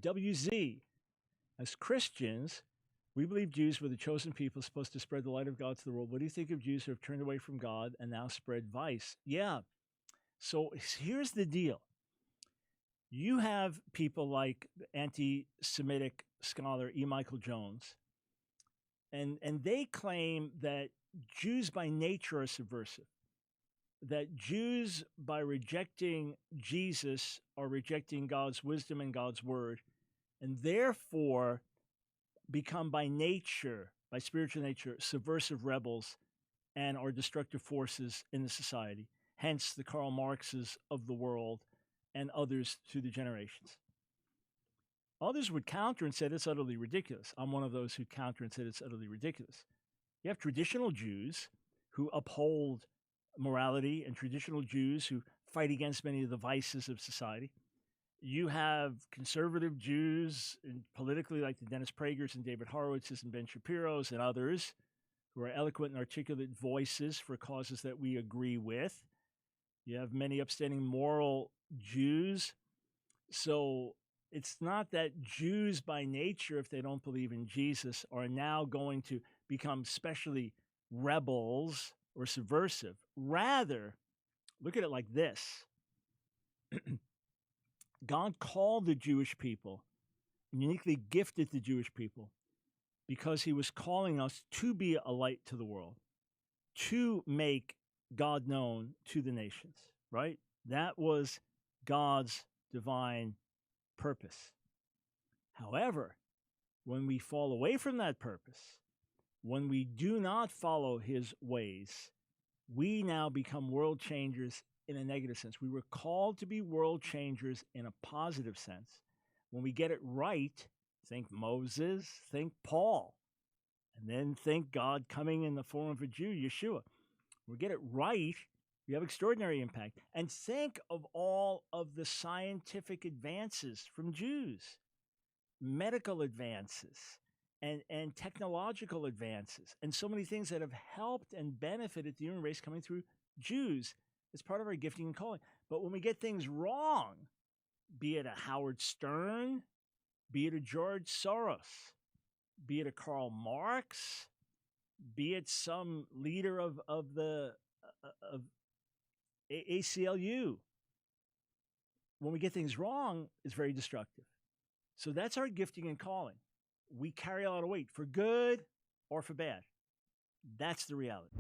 WZ. As Christians, we believe Jews were the chosen people supposed to spread the light of God to the world. What do you think of Jews who have turned away from God and now spread vice? Yeah. So here's the deal. You have people like the anti-Semitic scholar E. Michael Jones, and they claim that Jews by nature are subversive, that Jews by rejecting Jesus are rejecting God's wisdom and God's word, and therefore become by nature, by spiritual nature, subversive rebels and are destructive forces in the society. Hence the Karl Marxes of the world and others through the generations. Others would counter and say it's utterly ridiculous. I'm one of those who counter and said it's utterly ridiculous. You have traditional Jews who uphold morality and traditional Jews who fight against many of the vices of society. You have conservative Jews, and politically, like the Dennis Pragers and David Horowitzes and Ben Shapiro's and others, who are eloquent and articulate voices for causes that we agree with. You have many upstanding moral Jews. So it's not that Jews by nature, if they don't believe in Jesus, are now going to become specially rebels or subversive. Rather, look at it like this. God called the Jewish people, uniquely gifted the Jewish people, because he was calling us to be a light to the world, to make God known to the nations, right? That was God's divine purpose. However, when we fall away from that purpose, when we do not follow his ways, we now become world changers in a negative sense. We were called to be world changers in a positive sense. When we get it right, think Moses, think Paul, and then think God coming in the form of a Jew, Yeshua. When we get it right, we have extraordinary impact. And think of all of the scientific advances from Jews, medical advances, and technological advances, and so many things that have helped and benefited the human race coming through Jews as part of our gifting and calling. But when we get things wrong, be it a Howard Stern, be it a George Soros, be it a Karl Marx, be it some leader of ACLU, when we get things wrong, it's very destructive. So that's our gifting and calling. We carry a lot of weight for good or for bad. That's the reality.